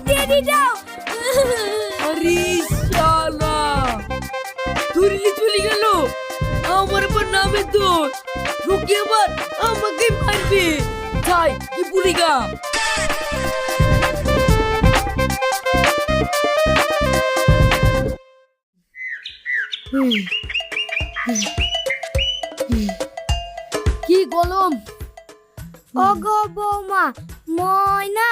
Teddy দাও। আরে শালা ধরিয়ে চলে গেল আমার উপর নামে দোষ রুকি আবার আমাকে মারবে যাই কি পুলিগা কি গলম ওগো বৌমা ময়না